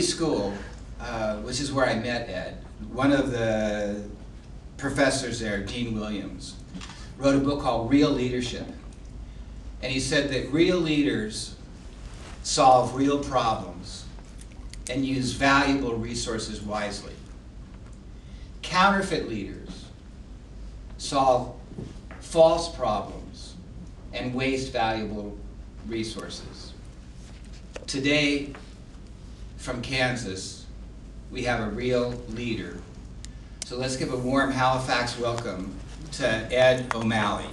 School, which is where I met Ed, one of the professors there, Dean Williams, wrote a book called Real Leadership. And he said that real leaders solve real problems and use valuable resources wisely. Counterfeit leaders solve false problems and waste valuable resources. Today, from Kansas, we have a real leader. So let's give a warm Halifax welcome to Ed O'Malley.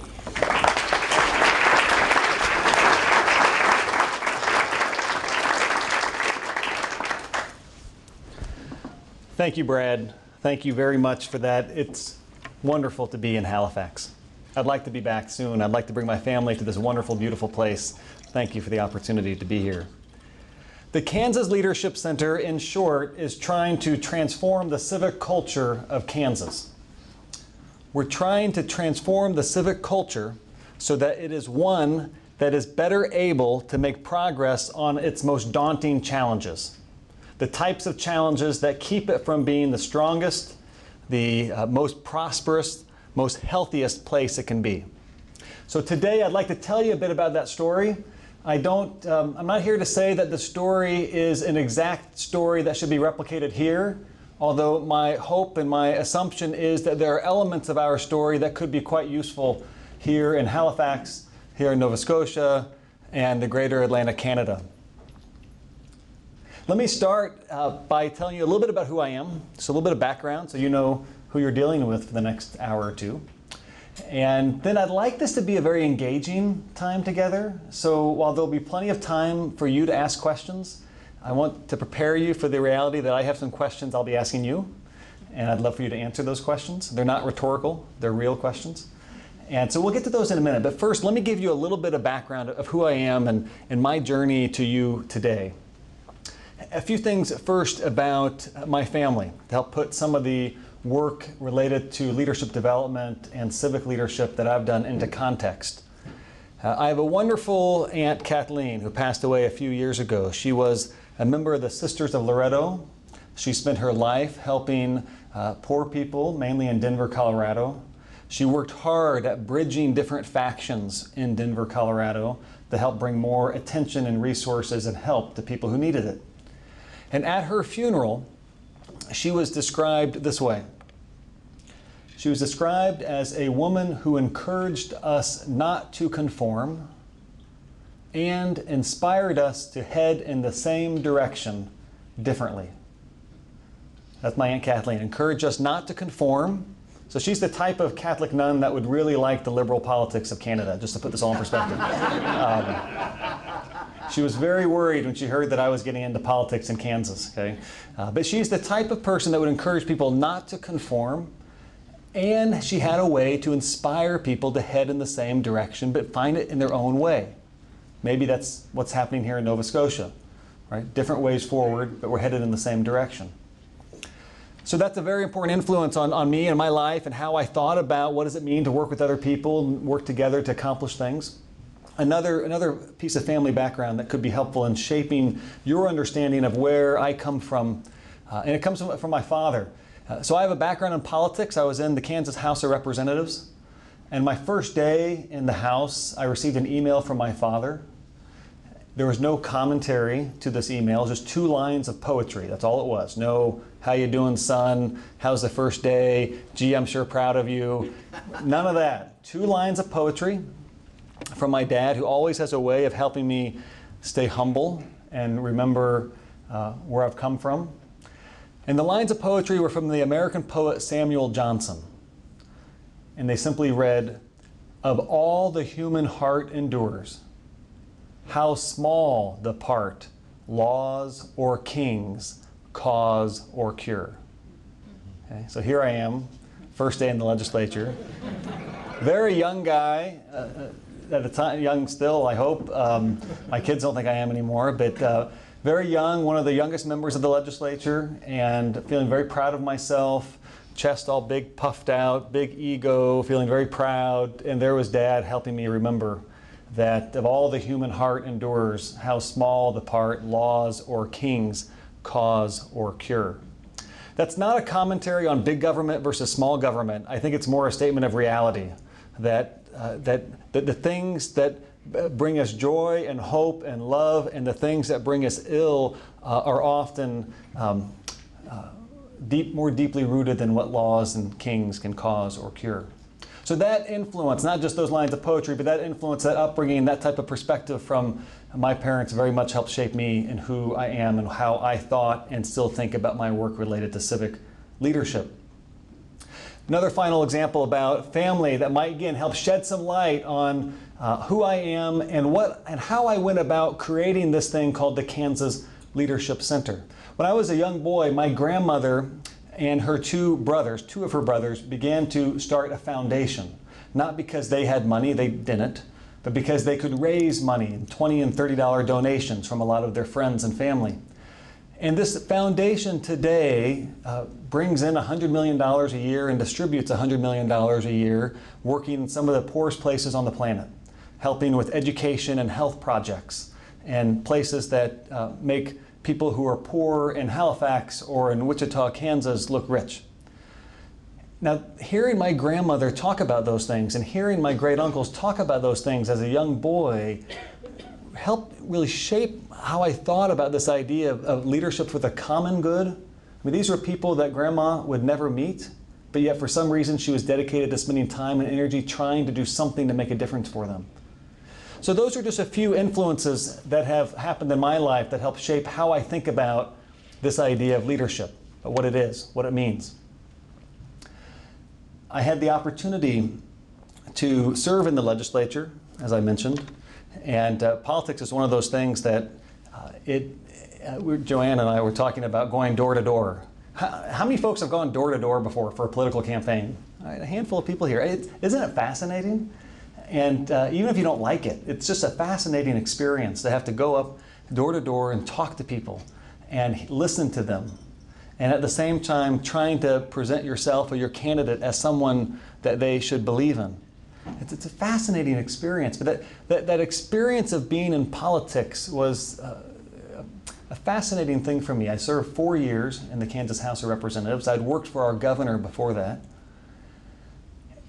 Thank you, Brad. Thank you very much for that. It's wonderful to be in Halifax. I'd like to be back soon. I'd like to bring my family to this wonderful, beautiful place. Thank you for the opportunity to be here. The Kansas Leadership Center, in short, is trying to transform the civic culture of Kansas. We're trying to transform the civic culture so that it is one that is better able to make progress on its most daunting challenges. The types of challenges that keep it from being the strongest, the most prosperous, most healthiest place it can be. So today I'd like to tell you a bit about that story. I'm not here to say that the story is an exact story that should be replicated here, although my hope and my assumption is that there are elements of our story that could be quite useful here in Halifax, here in Nova Scotia, and the greater Atlantic Canada. Let me start by telling you a little bit about who I am, so a little bit of background so you know who you're dealing with for the next hour or two. And then I'd like this to be a very engaging time together. So while there'll be plenty of time for you to ask questions, I want to prepare you for the reality that I have some questions I'll be asking you. And I'd love for you to answer those questions. They're not rhetorical, they're real questions. And so we'll get to those in a minute. But first, let me give you a little bit of background of who I am and my journey to you today. A few things first about my family to help put some of the work related to leadership development and civic leadership that I've done into context. I have a wonderful Aunt Kathleen who passed away a few years ago. She was a member of the Sisters of Loretto. She spent her life helping poor people, mainly in Denver, Colorado. She worked hard at bridging different factions in Denver, Colorado to help bring more attention and resources and help to people who needed it. And at her funeral, she was described this way. She was described as a woman who encouraged us not to conform and inspired us to head in the same direction differently. That's my Aunt Kathleen. Encouraged us not to conform. So she's the type of Catholic nun that would really like the liberal politics of Canada, just to put this all in perspective. She was very worried when she heard that I was getting into politics in Kansas. Okay? But she's the type of person that would encourage people not to conform, and she had a way to inspire people to head in the same direction, but find it in their own way. Maybe that's what's happening here in Nova Scotia, right? Different ways forward, but we're headed in the same direction. So that's a very important influence on me and my life and how I thought about what does it mean to work with other people and work together to accomplish things. Another piece of family background that could be helpful in shaping your understanding of where I come from, and it comes from my father. So I have a background in politics. I was in the Kansas House of Representatives, and my first day in the House, I received an email from my father. There was no commentary to this email, just 2 lines of poetry. That's all it was. No, how you doing, son? How's the first day? Gee, I'm sure proud of you. None of that. 2 lines of poetry from my dad, who always has a way of helping me stay humble and remember where I've come from. And the lines of poetry were from the American poet Samuel Johnson. And they simply read, "Of all the human heart endures, how small the part laws or kings cause or cure." Okay, so here I am, first day in the legislature. Very young guy, at the time, young still, I hope. My kids don't think I am anymore, but very young, one of the youngest members of the legislature, and feeling very proud of myself, chest all big, puffed out, big ego, feeling very proud. And there was Dad helping me remember that of all the human heart endures, how small the part laws or kings cause, or cure. That's not a commentary on big government versus small government. I think it's more a statement of reality, that the things that bring us joy and hope and love and the things that bring us ill are often more deeply rooted than what laws and kings can cause or cure. So that influence, not just those lines of poetry, but that influence, that upbringing, that type of perspective from my parents very much helped shape me and who I am and how I thought and still think about my work related to civic leadership. Another final example about family that might, again, help shed some light on who I am and how I went about creating this thing called the Kansas Leadership Center. When I was a young boy, my grandmother and her two of her brothers, began to start a foundation. Not because they had money, they didn't, but because they could raise money, $20 and $30 donations from a lot of their friends and family. And this foundation today brings in $100 million a year and distributes $100 million a year, working in some of the poorest places on the planet, helping with education and health projects, and places that make people who are poor in Halifax or in Wichita, Kansas look rich. Now, hearing my grandmother talk about those things and hearing my great uncles talk about those things as a young boy helped really shape how I thought about this idea of leadership for the common good. I mean, these were people that Grandma would never meet, but yet for some reason she was dedicated to spending time and energy trying to do something to make a difference for them. So those are just a few influences that have happened in my life that help shape how I think about this idea of leadership, what it is, what it means. I had the opportunity to serve in the legislature, as I mentioned, and politics is one of those things that Joanne and I were talking about going door to door. How many folks have gone door to door before for a political campaign? Right, a handful of people here. Isn't it fascinating? And even if you don't like it, it's just a fascinating experience to have to go up door to door and talk to people and listen to them. And at the same time, trying to present yourself or your candidate as someone that they should believe in. It's a fascinating experience. But that experience of being in politics was a fascinating thing for me. I served 4 years in the Kansas House of Representatives. I'd worked for our governor before that.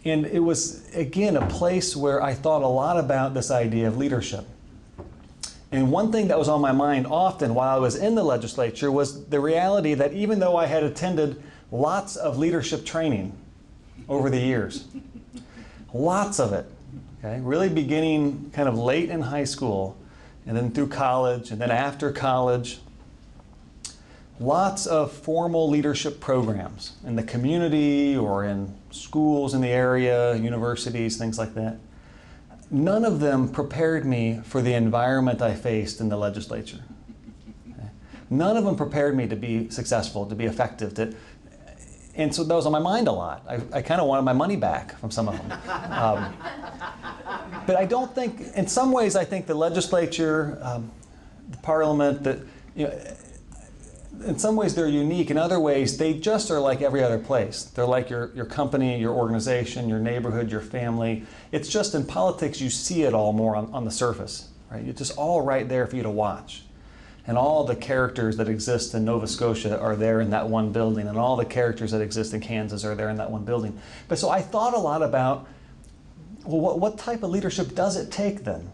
And it was, again, a place where I thought a lot about this idea of leadership. And one thing that was on my mind often while I was in the legislature was the reality that even though I had attended lots of leadership training over the years, lots of it, okay, really beginning kind of late in high school and then through college and then after college, lots of formal leadership programs in the community or in schools in the area, universities, things like that. None of them prepared me for the environment I faced in the legislature. Okay? None of them prepared me to be successful, to be effective. And so that was on my mind a lot. I kind of wanted my money back from some of them. But I don't think, in some ways, I think the legislature, the parliament, that, you know, in some ways they're unique. In other ways, they just are like every other place. They're like your company, your organization, your neighborhood, your family. It's just in politics you see it all more on the surface, right? It's just all right there for you to watch. And all the characters that exist in Nova Scotia are there in that one building, and all the characters that exist in Kansas are there in that one building. But so I thought a lot about, well, what type of leadership does it take then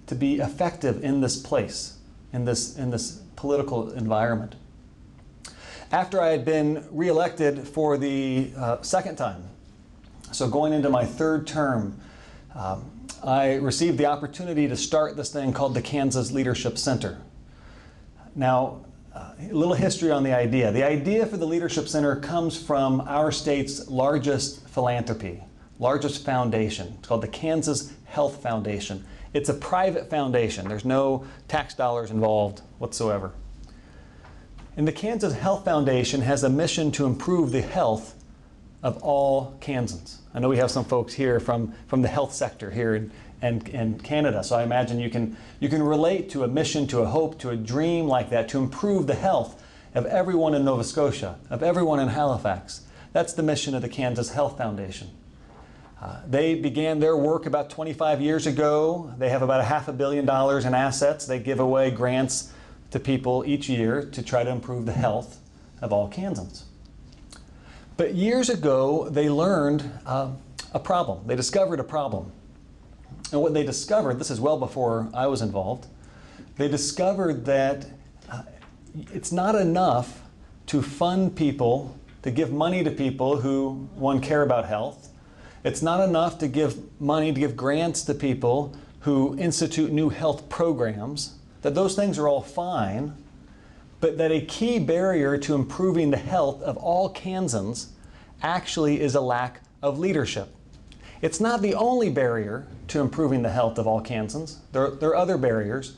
to be effective in this place, in this political environment? After I had been reelected for the second time, so going into my third term, I received the opportunity to start this thing called the Kansas Leadership Center. Now, a little history on the idea. The idea for the Leadership Center comes from our state's largest philanthropy, largest foundation. It's called the Kansas Health Foundation. It's a private foundation. There's no tax dollars involved whatsoever. And the Kansas Health Foundation has a mission to improve the health of all Kansans. I know we have some folks here from the health sector here in Canada, so I imagine you can relate to a mission, to a hope, to a dream like that, to improve the health of everyone in Nova Scotia, of everyone in Halifax. That's the mission of the Kansas Health Foundation. They began their work about 25 years ago. They have about $500 million in assets. They give away grants to people each year to try to improve the health of all Kansans. But years ago, they learned a problem. They discovered a problem. And what they discovered, this is well before I was involved, they discovered that it's not enough to fund people, to give money to people who, one, care about health. It's not enough to give money, to give grants to people who institute new health programs, that those things are all fine, but that a key barrier to improving the health of all Kansans actually is a lack of leadership. It's not the only barrier to improving the health of all Kansans. There are other barriers,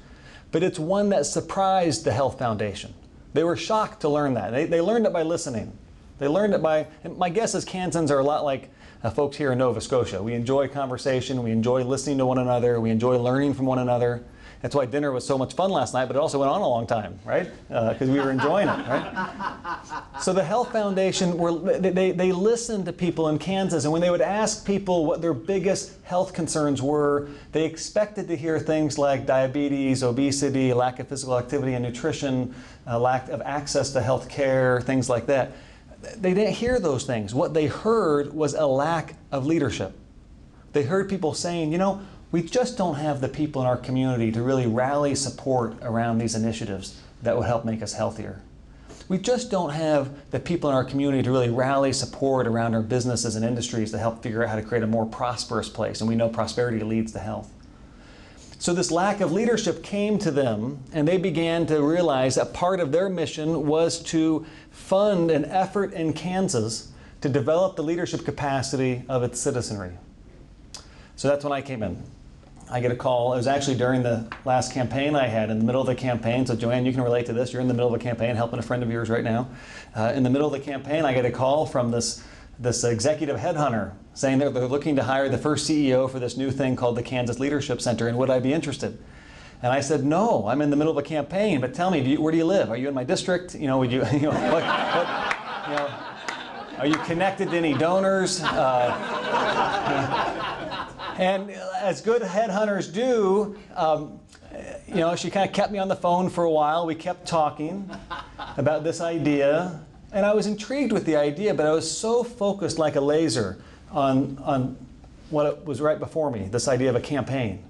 but it's one that surprised the Health Foundation. They were shocked to learn that. They learned it by listening. They learned it by, and my guess is Kansans are a lot like folks here in Nova Scotia. We enjoy conversation, we enjoy listening to one another, we enjoy learning from one another. That's why dinner was so much fun last night, but it also went on a long time, right? Because we were enjoying it, right? So the Health Foundation, they listened to people in Kansas, and when they would ask people what their biggest health concerns were, they expected to hear things like diabetes, obesity, lack of physical activity and nutrition, lack of access to health care, things like that. They didn't hear those things. What they heard was a lack of leadership. They heard people saying, you know, we just don't have the people in our community to really rally support around these initiatives that would help make us healthier. We just don't have the people in our community to really rally support around our businesses and industries to help figure out how to create a more prosperous place. And we know prosperity leads to health. So this lack of leadership came to them, and they began to realize that part of their mission was to fund an effort in Kansas to develop the leadership capacity of its citizenry. So that's when I came in. I get a call. It was actually during the last campaign I had, in the middle of the campaign. So Joanne, you can relate to this. You're in the middle of a campaign, helping a friend of yours right now. In the middle of the campaign, I get a call from this executive headhunter saying they're looking to hire the first CEO for this new thing called the Kansas Leadership Center, and would I be interested? And I said, no, I'm in the middle of a campaign, but tell me, where do you live? Are you in my district? You know, would you, are you connected to any donors? And as good headhunters do, she kind of kept me on the phone for a while. We kept talking about this idea. And I was intrigued with the idea, but I was so focused like a laser on what was right before me, this idea of a campaign.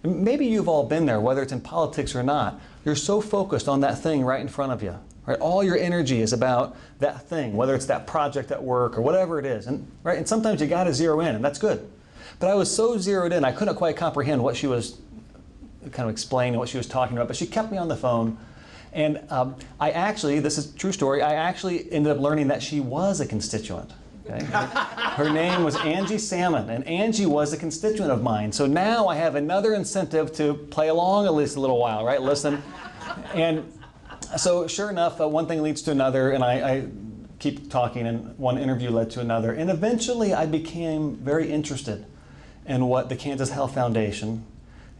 And maybe you've all been there, whether it's in politics or not. You're so focused on that thing right in front of you. Right? All your energy is about that thing, whether it's that project at work or whatever it is. And sometimes you got to zero in, and that's good. But I was so zeroed in, I couldn't quite comprehend what she was kind of explaining, what she was talking about. But she kept me on the phone. And I actually, this is a true story, I actually ended up learning that she was a constituent. Okay? Her name was Angie Salmon, and Angie was a constituent of mine. So now I have another incentive to play along at least a little while, right? Listen. And so sure enough, one thing leads to another, and I keep talking, and one interview led to another. And eventually I became very interested in what the Kansas Health Foundation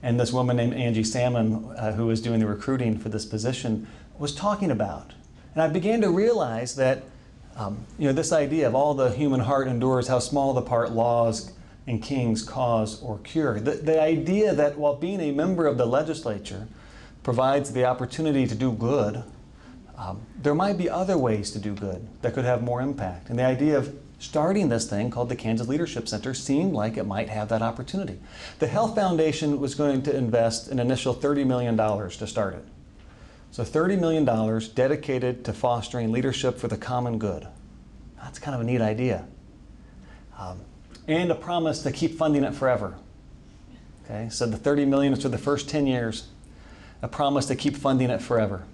and this woman named Angie Salmon, who was doing the recruiting for this position, was talking about. And I began to realize that this idea of all the human heart endures, how small the part laws and kings cause or cure. The idea that while being a member of the legislature provides the opportunity to do good, there might be other ways to do good that could have more impact. And the idea of starting this thing called the Kansas Leadership Center seemed like it might have that opportunity. The Health Foundation was going to invest an initial $30 million to start it. So $30 million dedicated to fostering leadership for the common good. That's kind of a neat idea. And a promise to keep funding it forever. Okay, so the $30 million is for the first 10 years. A promise to keep funding it forever.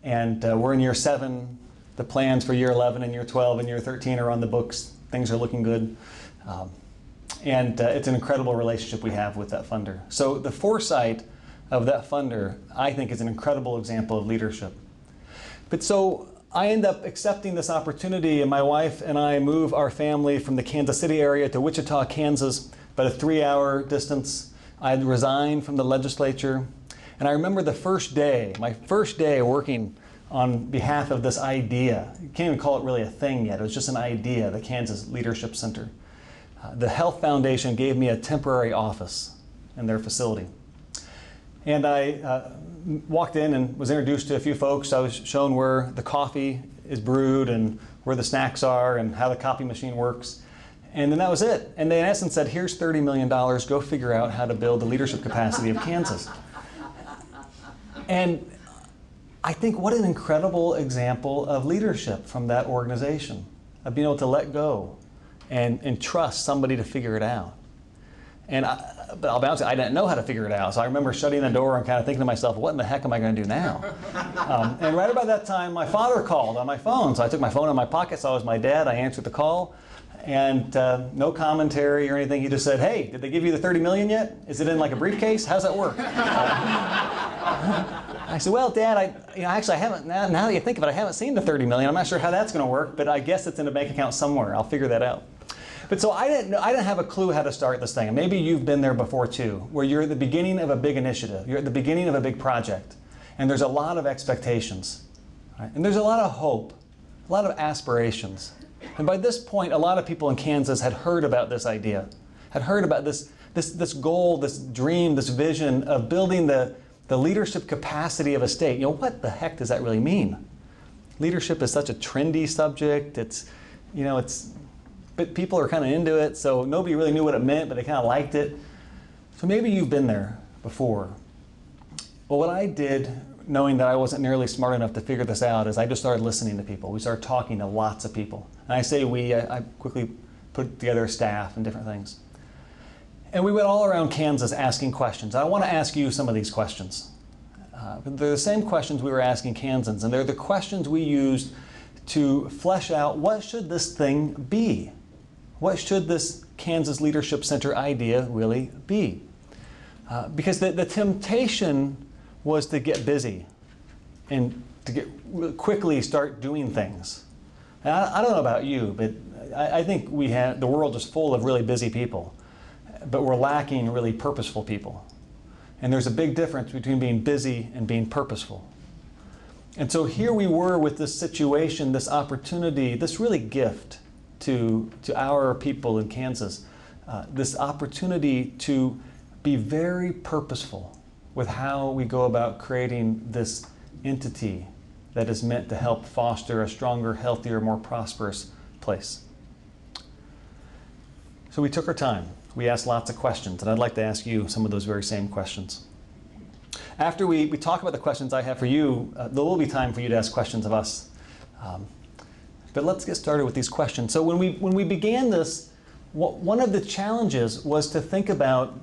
And we're in year 7. The plans for year 11 and year 12 and year 13 are on the books. Things are looking good. And it's an incredible relationship we have with that funder. So the foresight of that funder, I think, is an incredible example of leadership. But so I end up accepting this opportunity, and my wife and I move our family from the Kansas City area to Wichita, Kansas, about a 3-hour distance. I had resigned from the legislature. And I remember the first day, my first day working on behalf of this idea. You can't even call it really a thing yet. It was just an idea, the Kansas Leadership Center. The Health Foundation gave me a temporary office in their facility. And I walked in and was introduced to a few folks. I was shown where the coffee is brewed and where the snacks are and how the copy machine works. And then that was it. And they in essence said, here's $30 million, go figure out how to build the leadership capacity of Kansas. And I think what an incredible example of leadership from that organization, of being able to let go and trust somebody to figure it out. And but I'll be honest, I didn't know how to figure it out. So I remember shutting the door and kind of thinking to myself, what in the heck am I going to do now? And right about that time, my father called on my phone. So I took my phone in my pocket, saw it was my dad. I answered the call. And no commentary or anything. He just said, hey, did they give you the 30 million yet? Is it in like a briefcase? How's that work? I said, well, Dad, actually, I haven't, now that you think of it, I haven't seen the 30 million. I'm not sure how that's going to work, but I guess it's in a bank account somewhere. I'll figure that out. But so I didn't have a clue how to start this thing. And maybe you've been there before too, where you're at the beginning of a big initiative. You're at the beginning of a big project. And there's a lot of expectations. Right? And there's a lot of hope, a lot of aspirations. And by this point, a lot of people in Kansas had heard about this idea, had heard about this goal, this dream, this vision of building the leadership capacity of a state. You know, what the heck does that really mean? Leadership is such a trendy subject. But people are kind of into it, so nobody really knew what it meant, but they kind of liked it. So maybe you've been there before. Well, what I did, knowing that I wasn't nearly smart enough to figure this out, is I just started listening to people. We started talking to lots of people. And I say we, I quickly put together a staff and different things. And we went all around Kansas asking questions. I want to ask you some of these questions. They're the same questions we were asking Kansans, and they're the questions we used to flesh out what should this thing be? What should this Kansas Leadership Center idea really be? Because the temptation was to get busy and to quickly start doing things. And I don't know about you, but I think the world is full of really busy people, but we're lacking really purposeful people. And there's a big difference between being busy and being purposeful. And so here we were with this situation, this opportunity, this really gift to our people in Kansas, this opportunity to be very purposeful with how we go about creating this entity that is meant to help foster a stronger, healthier, more prosperous place. So we took our time. We asked lots of questions, and I'd like to ask you some of those very same questions. After we talk about the questions I have for you, there will be time for you to ask questions of us. But let's get started with these questions. So when we began this, one of the challenges was to think about,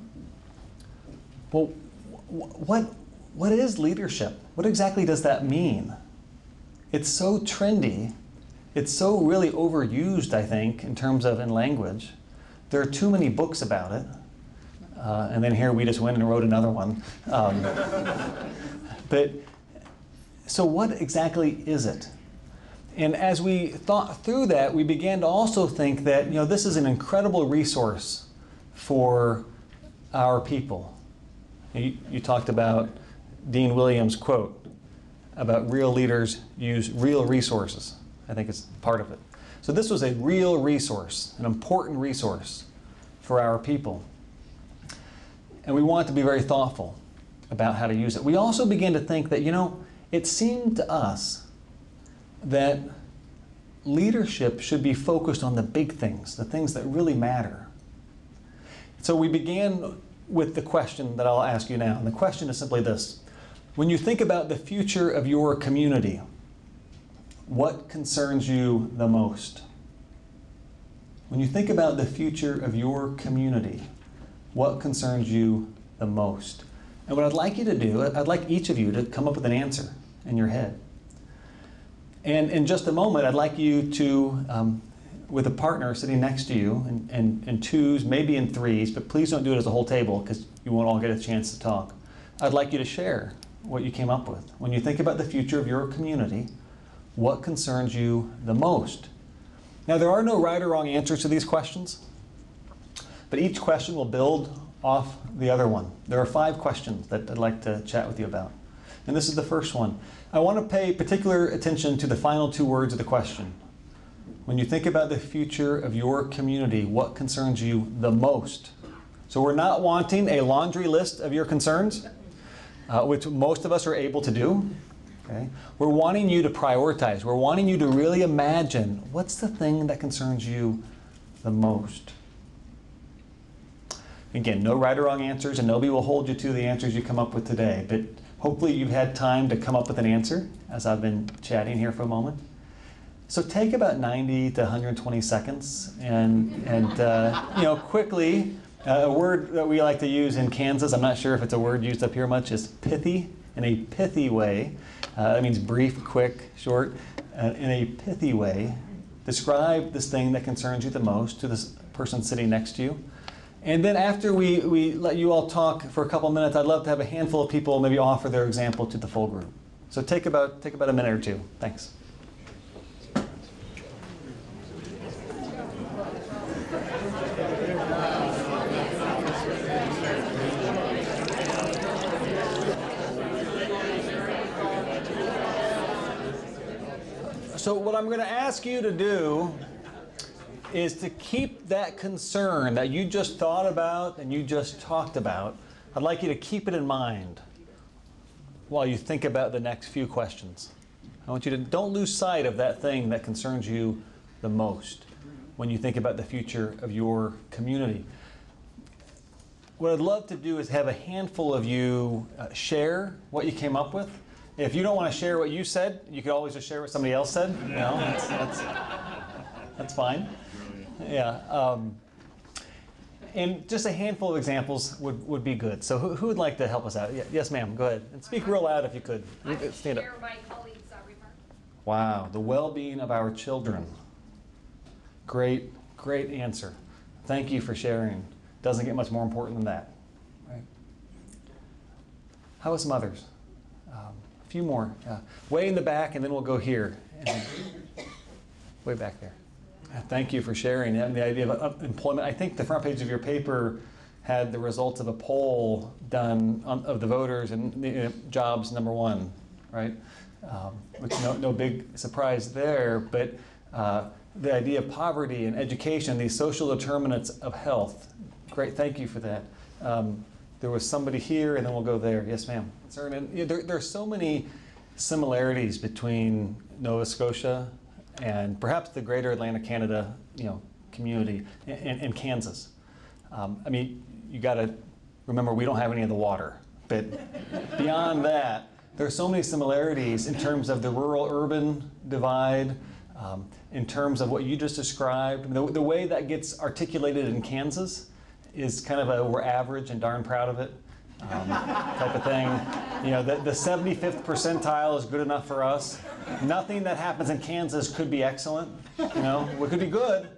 well, what is leadership? What exactly does that mean? It's so trendy. It's so really overused, I think, in language. There are too many books about it. And then here we just went and wrote another one. But so what exactly is it? And as we thought through that, we began to also think that, this is an incredible resource for our people. You talked about Dean Williams' quote about real leaders use real resources. I think it's part of it. So this was a real resource, an important resource for our people. And we wanted to be very thoughtful about how to use it. We also began to think that, it seemed to us that leadership should be focused on the big things, the things that really matter. So we began with the question that I'll ask you now. And the question is simply this. When you think about the future of your community, what concerns you the most? When you think about the future of your community, what concerns you the most? And what I'd like you to do, I'd like each of you to come up with an answer in your head. And in just a moment, I'd like you to, with a partner sitting next to you, in twos, maybe in threes, but please don't do it as a whole table because you won't all get a chance to talk. I'd like you to share what you came up with. When you think about the future of your community, what concerns you the most? Now, there are no right or wrong answers to these questions, but each question will build off the other one. There are 5 questions that I'd like to chat with you about. And this is the first one. I want to pay particular attention to the final 2 words of the question. When you think about the future of your community, what concerns you the most? So we're not wanting a laundry list of your concerns. which most of us are able to do. Okay? We're wanting you to prioritize. We're wanting you to really imagine what's the thing that concerns you the most. Again, no right or wrong answers, and nobody will hold you to the answers you come up with today. But hopefully you've had time to come up with an answer as I've been chatting here for a moment. So take about 90 to 120 seconds and quickly, a word that we like to use in Kansas, I'm not sure if it's a word used up here much, is pithy, in a pithy way. That means brief, quick, short. In a pithy way, describe this thing that concerns you the most to this person sitting next to you. And then after we let you all talk for a couple minutes, I'd love to have a handful of people maybe offer their example to the full group. So take about a minute or two. Thanks. So what I'm going to ask you to do is to keep that concern that you just thought about and you just talked about. I'd like you to keep it in mind while you think about the next few questions. I want you to don't lose sight of that thing that concerns you the most when you think about the future of your community. What I'd love to do is have a handful of you share what you came up with. If you don't want to share what you said, you could always just share what somebody else said. You know, that's fine. Yeah. And just a handful of examples would be good. So who would like to help us out? Yes, ma'am. Go ahead. And speak real loud if you could. Stand up. Share my colleague's remark. Wow. The well-being of our children. Great answer. Thank you for sharing. Doesn't get much more important than that. Right? How about some others? A few more. Way in the back, and then we'll go here. And way back there. Thank you for sharing the idea of employment. I think the front page of your paper had the results of a poll done of the voters and jobs #1, right? Which no big surprise there, but the idea of poverty and education, these social determinants of health. Great, thank you for that. There was somebody here, and then we'll go there. Yes, ma'am. There are so many similarities between Nova Scotia and perhaps the greater Atlantic Canada, community and Kansas. I mean, you got to remember we don't have any of the water, but beyond that, there are so many similarities in terms of the rural-urban divide, in terms of what you just described. The way that gets articulated in Kansas is kind of we're average and darn proud of it type of thing. The 75th percentile is good enough for us. Nothing that happens in Kansas could be excellent. It could be good.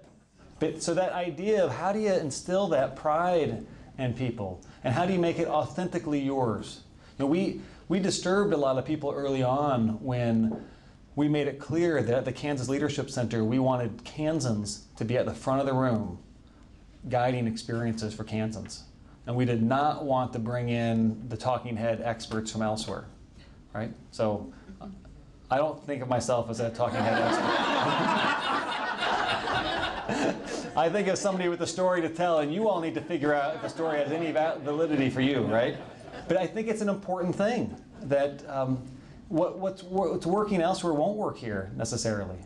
But so that idea of how do you instill that pride in people and how do you make it authentically yours? We disturbed a lot of people early on when we made it clear that at the Kansas Leadership Center we wanted Kansans to be at the front of the room guiding experiences for Kansans. And we did not want to bring in the talking head experts from elsewhere, right? So I don't think of myself as a talking head expert. I think of somebody with a story to tell, and you all need to figure out if the story has any validity for you, right? But I think it's an important thing that what's working elsewhere won't work here necessarily,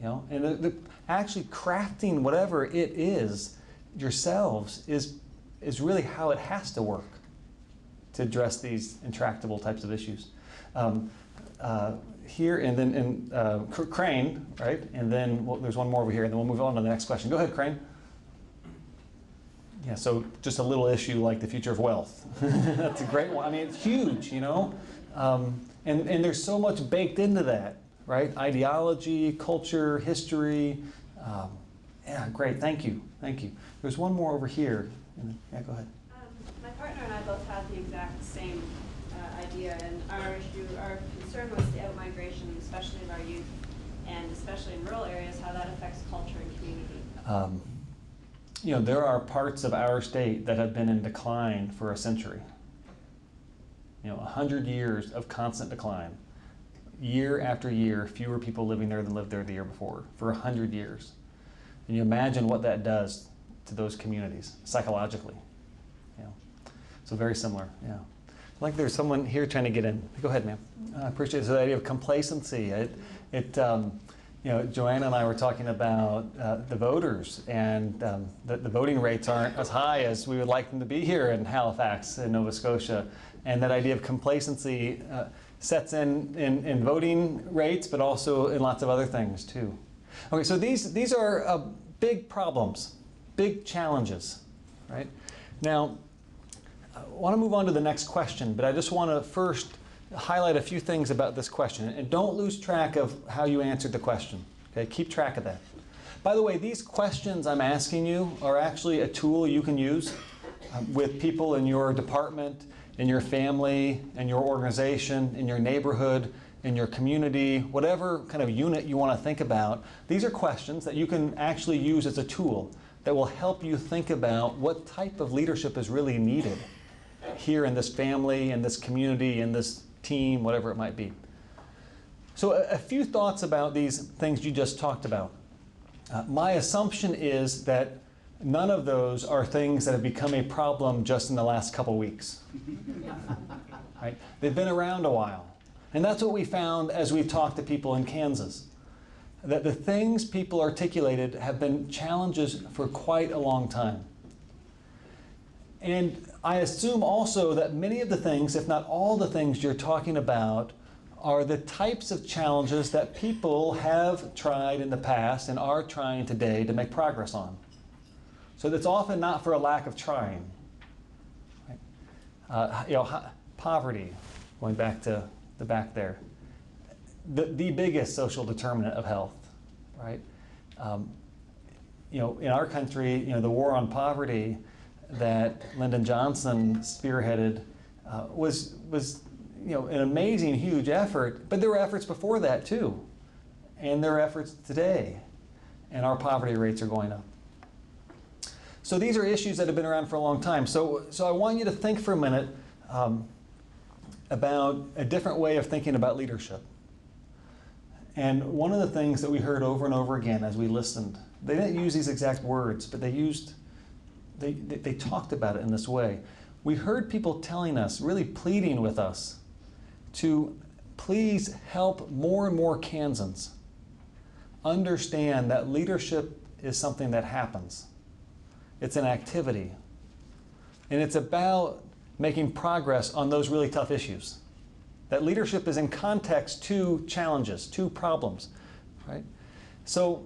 And actually crafting whatever it is yourselves is really how it has to work to address these intractable types of issues. Here and then Crane, right? And then there's one more over here, and then we'll move on to the next question. Go ahead, Crane. Yeah, so just a little issue like the future of wealth. That's a great one. I mean, it's huge, and there's so much baked into that, right? Ideology, culture, history. Yeah, great. Thank you. There's one more over here. Yeah, go ahead. My partner and I both had the exact same idea, and our concern was the out-migration, especially of our youth, and especially in rural areas, how that affects culture and community. There are parts of our state that have been in decline for a century. 100 years of constant decline. Year after year, fewer people living there than lived there the year before, for 100 years. And you imagine what that does to those communities psychologically. So very similar, yeah. Like there's someone here trying to get in. Go ahead, ma'am. I appreciate this idea of complacency. You know, Joanna and I were talking about the voters, and the voting rates aren't as high as we would like them to be here in Halifax in Nova Scotia. And that idea of complacency sets in voting rates, but also in lots of other things too. Okay, so these are big problems, big challenges, right? Now, I want to move on to the next question, but I just want to first highlight a few things about this question. And don't lose track of how you answered the question. Okay, keep track of that. By the way, these questions I'm asking you are actually a tool you can use with people in your department, in your family, in your organization, in your neighborhood, in your community, whatever kind of unit you want to think about. These are questions that you can actually use as a tool that will help you think about what type of leadership is really needed here in this family, in this community, in this team, whatever it might be. So a few thoughts about these things you just talked about. My assumption is that none of those are things that have become a problem just in the last couple weeks. Right? They've been around a while. And that's what we found as we talked to people in Kansas. That the things people articulated have been challenges for quite a long time. And I assume also that many of the things, if not all the things you're talking about, are the types of challenges that people have tried in the past and are trying today to make progress on. So that's often not for a lack of trying. Right? Poverty, going back to the back there, the biggest social determinant of health, right? In our country, the war on poverty that Lyndon Johnson spearheaded was an amazing, huge effort, but there were efforts before that too, and there are efforts today, and our poverty rates are going up. So these are issues that have been around for a long time. So I want you to think for a minute about a different way of thinking about leadership. And one of the things that we heard over and over again as we listened, they didn't use these exact words, but they talked about it in this way. We heard people telling us, really pleading with us, to please help more and more Kansans understand that leadership is something that happens. It's an activity. And it's about making progress on those really tough issues. That leadership is in context to challenges, to problems, right? So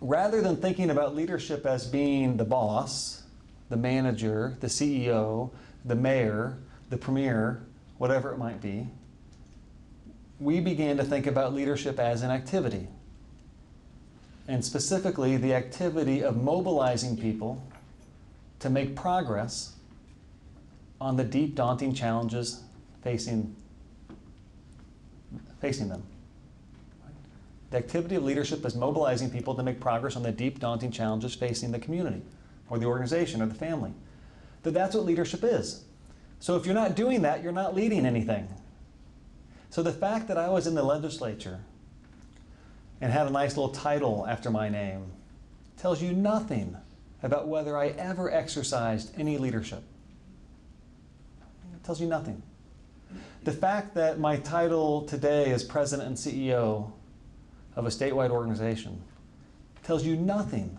rather than thinking about leadership as being the boss, the manager, the CEO, the mayor, the premier, whatever it might be, we began to think about leadership as an activity. And specifically, the activity of mobilizing people to make progress on the deep, daunting challenges facing them. The activity of leadership is mobilizing people to make progress on the deep, daunting challenges facing the community or the organization or the family. That's what leadership is. So if you're not doing that, you're not leading anything. So the fact that I was in the legislature and had a nice little title after my name tells you nothing about whether I ever exercised any leadership. It tells you nothing. The fact that my title today is President and CEO of a statewide organization tells you nothing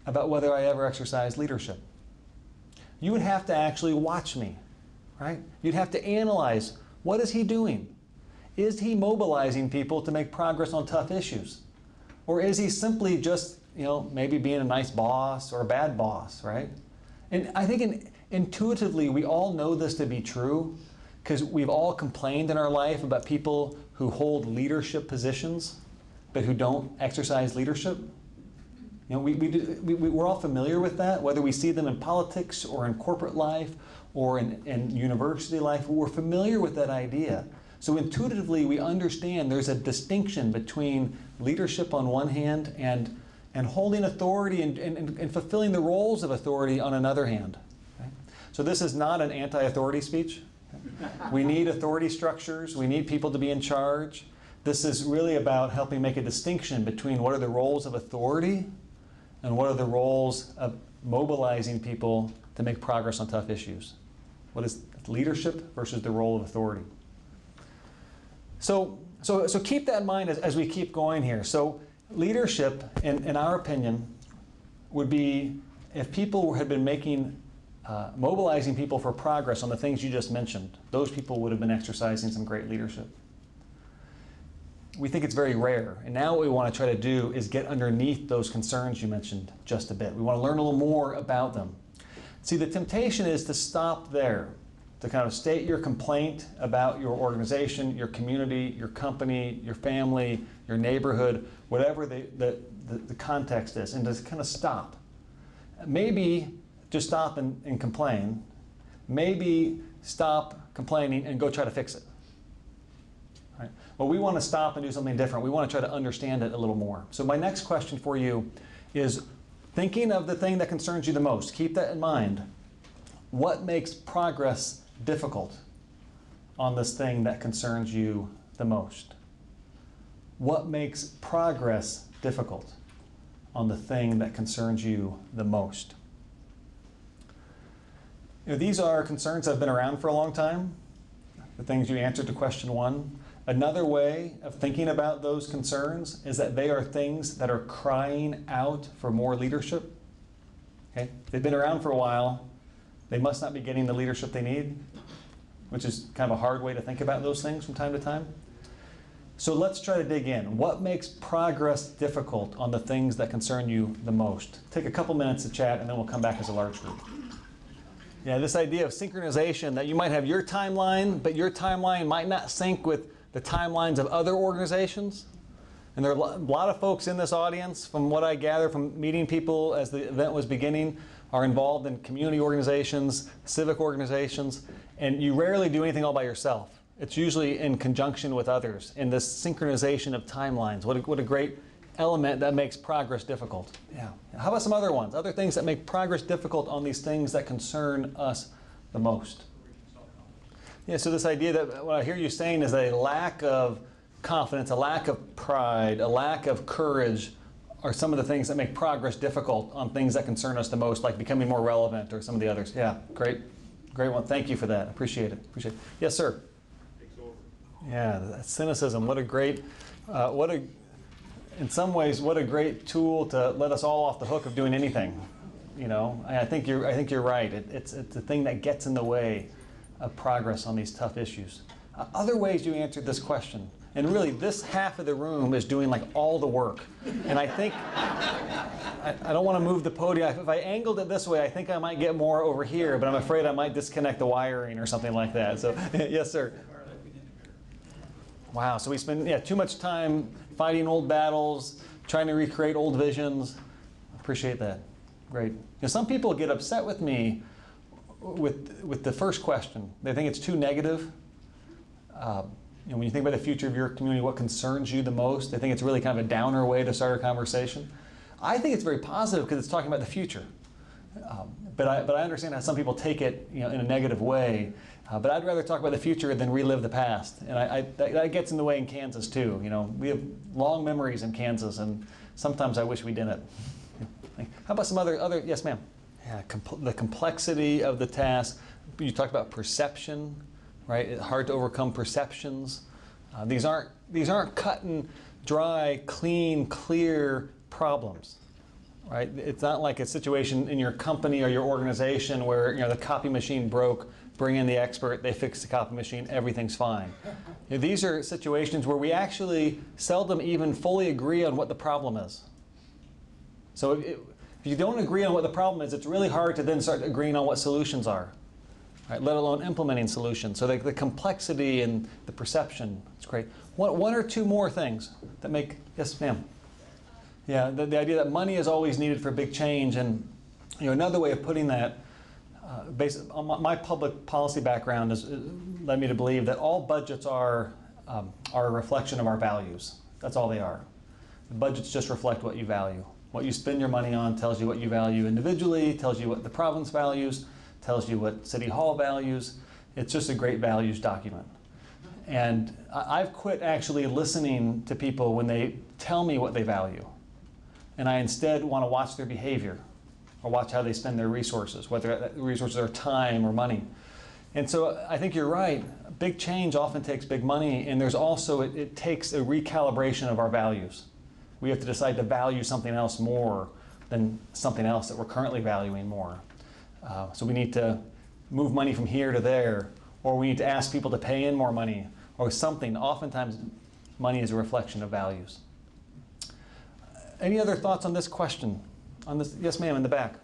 about whether I ever exercised leadership. You would have to actually watch me, right? You'd have to analyze, what is he doing? Is he mobilizing people to make progress on tough issues? Or is he simply just, maybe being a nice boss or a bad boss, right? And I think intuitively we all know this to be true because we've all complained in our life about people who hold leadership positions but who don't exercise leadership. We're all familiar with that, whether we see them in politics or in corporate life or in university life. We're familiar with that idea. So intuitively, we understand there's a distinction between leadership on one hand and holding authority and fulfilling the roles of authority on another hand. Okay? So this is not an anti-authority speech. Okay? We need authority structures. We need people to be in charge. This is really about helping make a distinction between what are the roles of authority and what are the roles of mobilizing people to make progress on tough issues. What is leadership versus the role of authority. So keep that in mind as we keep going here. So leadership, in our opinion, would be if people had been mobilizing people for progress on the things you just mentioned, those people would have been exercising some great leadership. We think it's very rare, and now what we want to try to do is get underneath those concerns you mentioned just a bit. We want to learn a little more about them. See, the temptation is to stop there, to kind of state your complaint about your organization, your community, your company, your family, your neighborhood, whatever the context is, and to kind of stop. Maybe just stop and complain. Maybe stop complaining and go try to fix it. Right? Well, we want to stop and do something different. We want to try to understand it a little more. So my next question for you is, thinking of the thing that concerns you the most, keep that in mind. What makes progress difficult on this thing that concerns you the most? What makes progress difficult on the thing that concerns you the most? You know, these are concerns that have been around for a long time, the things you answered to question 1. Another way of thinking about those concerns is that they are things that are crying out for more leadership. Okay? They've been around for a while. They must not be getting the leadership they need, which is kind of a hard way to think about those things from time to time. So let's try to dig in. What makes progress difficult on the things that concern you the most? Take a couple minutes to chat, and then we'll come back as a large group. Yeah, this idea of synchronization, that you might have your timeline, but your timeline might not sync with the timelines of other organizations. And there are a lot of folks in this audience, from what I gather from meeting people as the event was beginning, are involved in community organizations, civic organizations, and you rarely do anything all by yourself. It's usually in conjunction with others, in this synchronization of timelines. What a great element that makes progress difficult. Yeah. How about some other ones? Other things that make progress difficult on these things that concern us the most? Yeah, so this idea that what I hear you saying is a lack of confidence, a lack of pride, a lack of courage are some of the things that make progress difficult on things that concern us the most, like becoming more relevant or some of the others. Yeah, great one. Thank you for that. Appreciate it. Yes, sir. Yeah, that cynicism. What a great, in some ways, what a great tool to let us all off the hook of doing anything. You know, I think you're right. It's the thing that gets in the way of progress on these tough issues. Other ways you answered this question, and really this half of the room is doing like all the work. And I think, I don't want to move the podium. If I angled it this way, I think I might get more over here, but I'm afraid I might disconnect the wiring or something like that. So, yes, sir. Wow, so we spend too much time fighting old battles, trying to recreate old visions. Appreciate that. Great. Some people get upset with me with the first question. They think it's too negative. When you think about the future of your community, what concerns you the most, they think it's really kind of a downer way to start a conversation. I think it's very positive because it's talking about the future. But I understand how some people take it in a negative way. But I'd rather talk about the future than relive the past. And that gets in the way in Kansas too. We have long memories in Kansas, and sometimes I wish we didn't. How about some other? Yes, ma'am. Yeah, the complexity of the task. You talked about perception, right? It's hard to overcome perceptions. These aren't cut and dry, clean, clear problems, right? It's not like a situation in your company or your organization where the copy machine broke. Bring in the expert, they fix the copy machine, everything's fine. These are situations where we actually seldom even fully agree on what the problem is. So if you don't agree on what the problem is, it's really hard to then start agreeing on what solutions are, right? Let alone implementing solutions. So the complexity and the perception, it's great. One or two more things that make, yes ma'am. Yeah, the idea that money is always needed for big change, and another way of putting that, based on my public policy background, has led me to believe that all budgets are a reflection of our values. That's all they are. The budgets just reflect what you value. What you spend your money on tells you what you value individually, tells you what the province values, tells you what City Hall values. It's just a great values document. And I've quit actually listening to people when they tell me what they value. And I instead want to watch their behavior, or watch how they spend their resources, whether the resources are time or money. And so I think you're right. Big change often takes big money, and there's also, it takes a recalibration of our values. We have to decide to value something else more than something else that we're currently valuing more. So we need to move money from here to there, or we need to ask people to pay in more money, or something. Oftentimes, money is a reflection of values. Any other thoughts on this question? On this, yes, ma'am, in the back.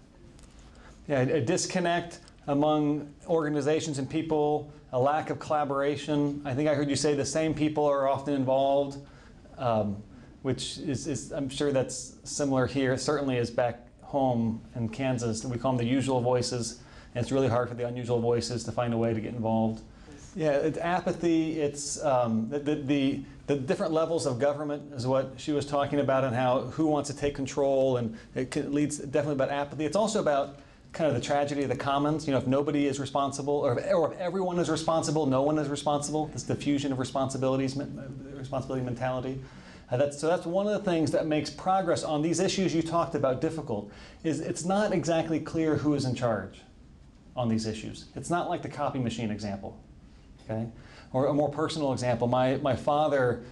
Yeah, a disconnect among organizations and people, a lack of collaboration. I think I heard you say the same people are often involved, which is, I'm sure that's similar here. It certainly is back home in Kansas. We call them the usual voices, and it's really hard for the unusual voices to find a way to get involved. Yeah, it's apathy. It's the different levels of government is what she was talking about, and how who wants to take control, and it leads definitely about apathy. It's also about kind of the tragedy of the commons. You know, if nobody is responsible, or if everyone is responsible, no one is responsible. This diffusion of responsibility mentality. So that's one of the things that makes progress on these issues you talked about difficult. Is it's not exactly clear who is in charge on these issues. It's not like the copy machine example. Okay? Or a more personal example, my father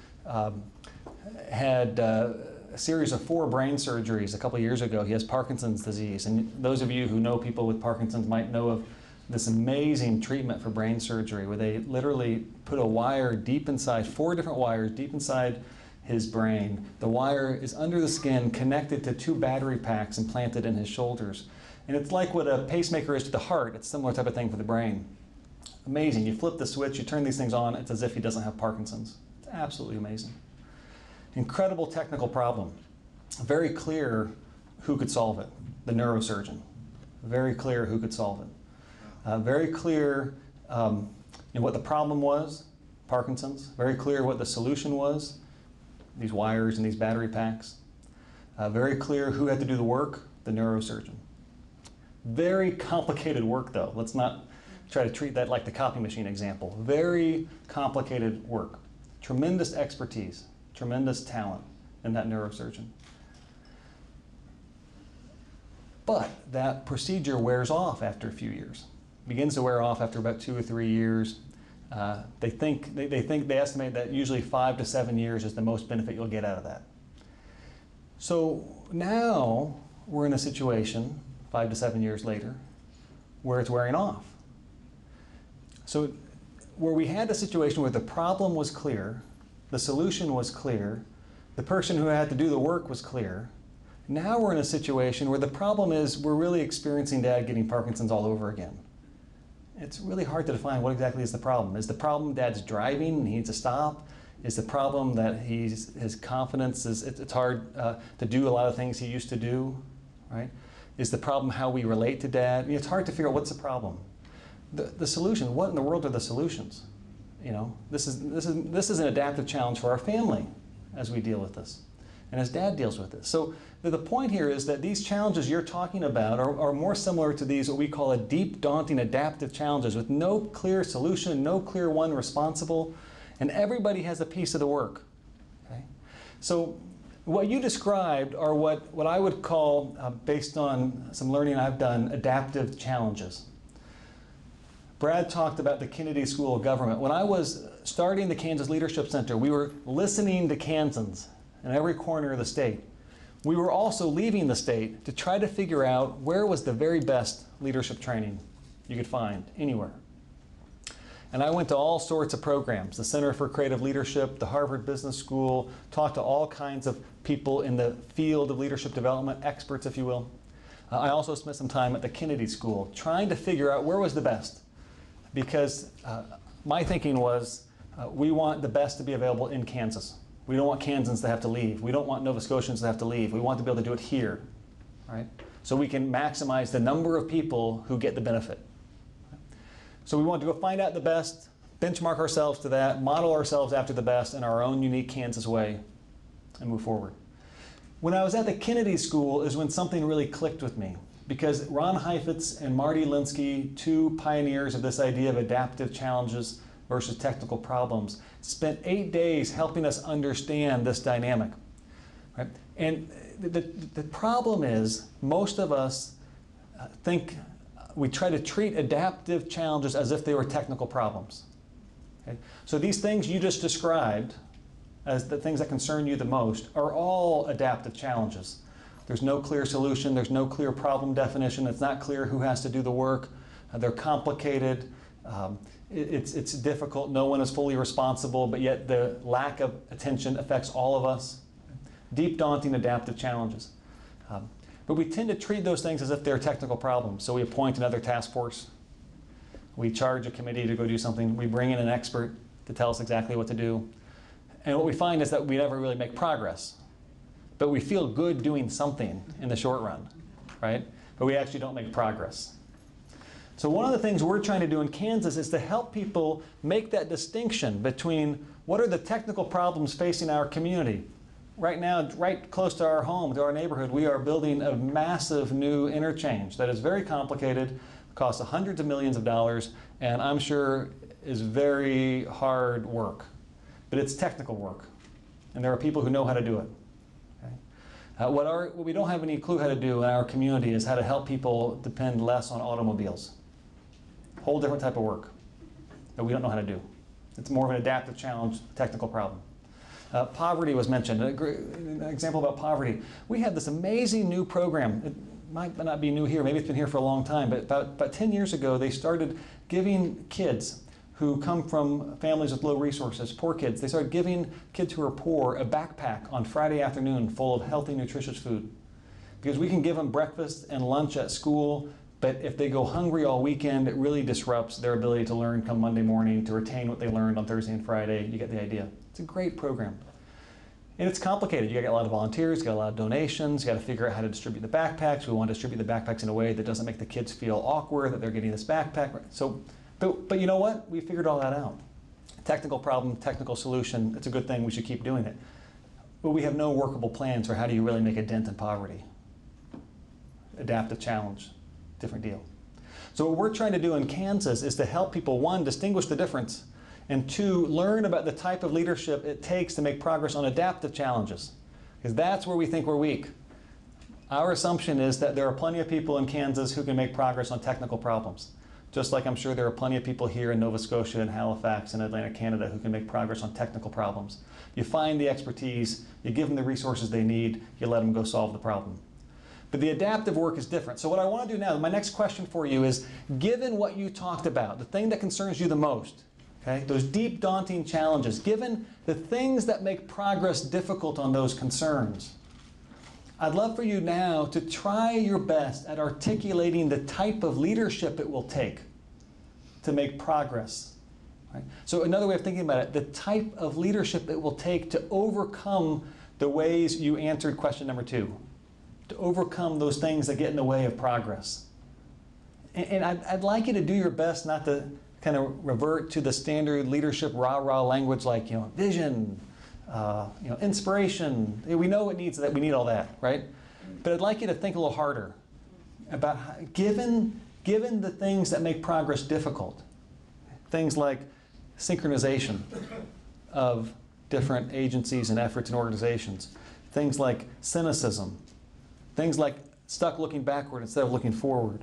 had a series of 4 brain surgeries a couple of years ago. He has Parkinson's disease, and those of you who know people with Parkinson's might know of this amazing treatment for brain surgery where they literally put a wire deep inside, 4 different wires deep inside his brain. The wire is under the skin, connected to 2 battery packs implanted in his shoulders. And it's like what a pacemaker is to the heart. It's a similar type of thing for the brain. Amazing. You flip the switch, you turn these things on, it's as if he doesn't have Parkinson's. It's absolutely amazing. Incredible technical problem. Very clear who could solve it. The neurosurgeon. Very clear who could solve it. Very clear what the problem was, Parkinson's. Very clear what the solution was, these wires and these battery packs. Very clear who had to do the work, the neurosurgeon. Very complicated work, though. Let's not try to treat that like the copy machine example. Very complicated work. Tremendous expertise, tremendous talent in that neurosurgeon. But that procedure wears off after a few years. Begins to wear off after about 2 or 3 years. They estimate that usually 5 to 7 years is the most benefit you'll get out of that. So now we're in a situation, 5 to 7 years later, where it's wearing off. So where we had a situation where the problem was clear, the solution was clear, the person who had to do the work was clear, now we're in a situation where the problem is we're really experiencing Dad getting Parkinson's all over again. It's really hard to define what exactly is the problem. Is the problem Dad's driving and he needs to stop? Is the problem that his confidence is, it's hard to do a lot of things he used to do, right? Is the problem how we relate to Dad? I mean, it's hard to figure out what's the problem. The solution, what in the world are the solutions? You know, this is an adaptive challenge for our family as we deal with this, and as Dad deals with this. So the point here is that these challenges you're talking about are more similar to these what we call a deep, daunting, adaptive challenges with no clear solution, no clear one responsible, and everybody has a piece of the work. Okay? So what you described are what I would call, based on some learning I've done, adaptive challenges. Brad talked about the Kennedy School of Government. When I was starting the Kansas Leadership Center, we were listening to Kansans in every corner of the state. We were also leaving the state to try to figure out where was the very best leadership training you could find anywhere. And I went to all sorts of programs, the Center for Creative Leadership, the Harvard Business School, talked to all kinds of people in the field of leadership development, experts, if you will. I also spent some time at the Kennedy School trying to figure out where was the best. Because my thinking was we want the best to be available in Kansas. We don't want Kansans to have to leave. We don't want Nova Scotians to have to leave. We want to be able to do it here, right? So we can maximize the number of people who get the benefit. So we want to go find out the best, benchmark ourselves to that, model ourselves after the best in our own unique Kansas way, and move forward. When I was at the Kennedy School is when something really clicked with me. Because Ron Heifetz and Marty Linsky, 2 pioneers of this idea of adaptive challenges versus technical problems, spent 8 days helping us understand this dynamic. Right? And the problem is most of us think we try to treat adaptive challenges as if they were technical problems. Okay? So these things you just described as the things that concern you the most are all adaptive challenges. There's no clear solution, there's no clear problem definition, it's not clear who has to do the work, they're complicated, it's difficult, no one is fully responsible, but yet the lack of attention affects all of us. Deep, daunting, adaptive challenges. But we tend to treat those things as if they're technical problems. So we appoint another task force, we charge a committee to go do something, we bring in an expert to tell us exactly what to do. And what we find is that we never really make progress. But we feel good doing something in the short run, right? But we actually don't make progress. So one of the things we're trying to do in Kansas is to help people make that distinction between what are the technical problems facing our community. Right now, right close to our home, to our neighborhood, we are building a massive new interchange that is very complicated, costs hundreds of millions of dollars, and I'm sure is very hard work. But it's technical work, and there are people who know how to do it. Okay? What we don't have any clue how to do in our community is how to help people depend less on automobiles. Whole different type of work that we don't know how to do. It's more of an adaptive challenge, technical problem. Poverty was mentioned. An example about poverty. We have this amazing new program. It might not be new here, maybe it's been here for a long time, but about 10 years ago they started giving kids who come from families with low resources, poor kids, they started giving kids who are poor a backpack on Friday afternoon full of healthy, nutritious food. Because we can give them breakfast and lunch at school, but if they go hungry all weekend, it really disrupts their ability to learn come Monday morning, to retain what they learned on Thursday and Friday. You get the idea. It's a great program. And it's complicated. You got a lot of volunteers, you got a lot of donations, you got to figure out how to distribute the backpacks. We want to distribute the backpacks in a way that doesn't make the kids feel awkward that they're getting this backpack. So, but you know what? We figured all that out. Technical problem, technical solution, it's a good thing, we should keep doing it. But we have no workable plans for how do you really make a dent in poverty. Adaptive challenge, different deal. So what we're trying to do in Kansas is to help people, one, distinguish the difference, and two, learn about the type of leadership it takes to make progress on adaptive challenges. Because that's where we think we're weak. Our assumption is that there are plenty of people in Kansas who can make progress on technical problems. Just like I'm sure there are plenty of people here in Nova Scotia and Halifax and Atlantic Canada who can make progress on technical problems. You find the expertise, you give them the resources they need, you let them go solve the problem. But the adaptive work is different. So what I want to do now, my next question for you is, given what you talked about, the thing that concerns you the most, okay, those deep, daunting challenges, given the things that make progress difficult on those concerns, I'd love for you now to try your best at articulating the type of leadership it will take to make progress. Right? So another way of thinking about it, the type of leadership it will take to overcome the ways you answered question number 2, to overcome those things that get in the way of progress. And I'd like you to do your best not to kind of revert to the standard leadership rah-rah language like, vision, inspiration. We know it needs that. We need all that, right? But I'd like you to think a little harder about how, given the things that make progress difficult, things like synchronization of different agencies and efforts and organizations, things like cynicism, things like stuck looking backward instead of looking forward,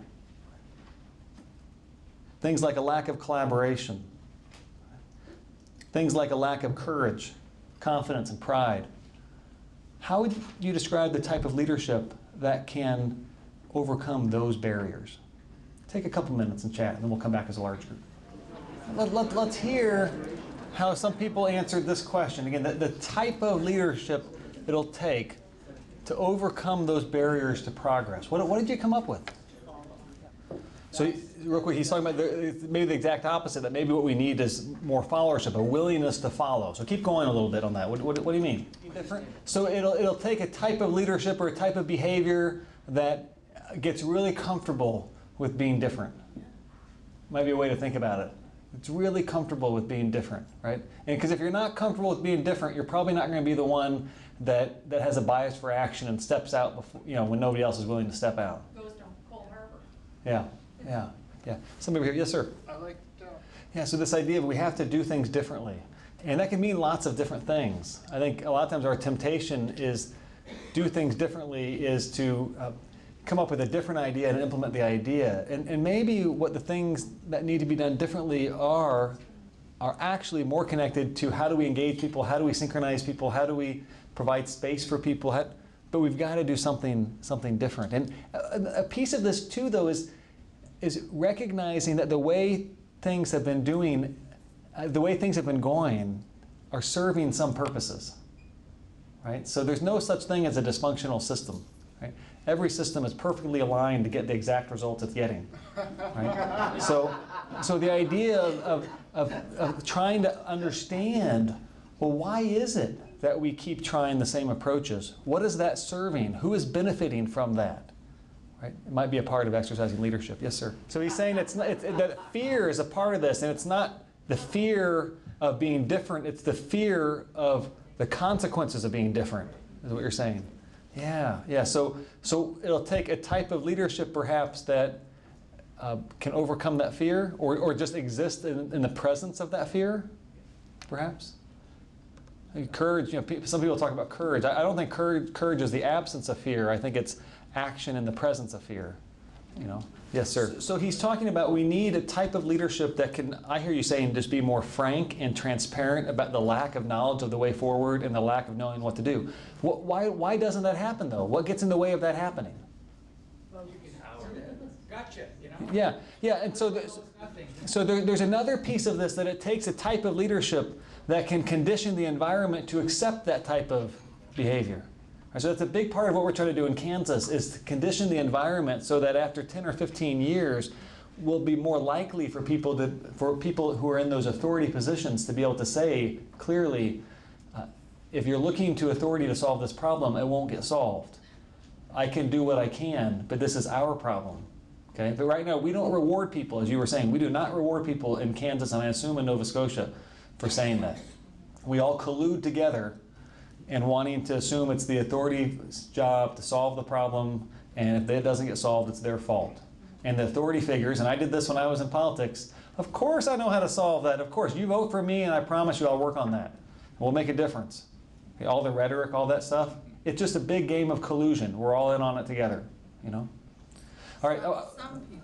things like a lack of collaboration, things like a lack of courage, confidence, and pride. How would you describe the type of leadership that can overcome those barriers? Take a couple minutes and chat, and then we'll come back as a large group. Let's hear how some people answered this question. Again, the type of leadership it'll take to overcome those barriers to progress. What did you come up with? So real quick, he's talking about maybe the exact opposite, that maybe what we need is more followership, a willingness to follow. So keep going a little bit on that. What do you mean? Different? So it'll take a type of leadership or a type of behavior that gets really comfortable with being different. Might be a way to think about it. It's really comfortable with being different, right? And because if you're not comfortable with being different, you're probably not going to be the one that has a bias for action and steps out before, when nobody else is willing to step out. Goes to Cole Harbor. Yeah. Somebody over here, yes, sir. I like. Yeah. So this idea of we have to do things differently, and that can mean lots of different things. I think a lot of times our temptation is do things differently is to come up with a different idea and implement the idea. And maybe what the things that need to be done differently are actually more connected to how do we engage people, how do we synchronize people, how do we provide space for people, but we've got to do something different. And a piece of this too, though, is recognizing that the way things have been going are serving some purposes, right? So there's no such thing as a dysfunctional system, right? Every system is perfectly aligned to get the exact results it's getting, right? So the idea of trying to understand, well, why is it that we keep trying the same approaches? What is that serving? Who is benefiting from that? Right? It might be a part of exercising leadership. Yes, sir. So he's saying that fear is a part of this, and it's not the fear of being different, it's the fear of the consequences of being different, is what you're saying. Yeah. So it'll take a type of leadership perhaps that can overcome that fear, or just exist in the presence of that fear, perhaps. Courage, some people talk about courage. I don't think courage is the absence of fear. I think it's action in the presence of fear. Yes, sir. So he's talking about we need a type of leadership that can, I hear you saying, just be more frank and transparent about the lack of knowledge of the way forward and the lack of knowing what to do. Why doesn't that happen, though? What gets in the way of that happening? Well, you can gotcha, Yeah, and so there's another piece of this, that it takes a type of leadership that can condition the environment to accept that type of behavior. So that's a big part of what we're trying to do in Kansas, is to condition the environment so that after 10 or 15 years, we'll be more likely for people who are in those authority positions to be able to say clearly, if you're looking to authority to solve this problem, it won't get solved. I can do what I can, but this is our problem. Okay? But right now, we don't reward people, as you were saying. We do not reward people in Kansas, and I assume in Nova Scotia, for saying that. We all collude together and wanting to assume it's the authority's job to solve the problem, and if it doesn't get solved, it's their fault. And the authority figures, and I did this when I was in politics, of course I know how to solve that. Of course, you vote for me, and I promise you I'll work on that. We'll make a difference. Okay, all the rhetoric, all that stuff, it's just a big game of collusion. We're all in on it together, All right. Some people.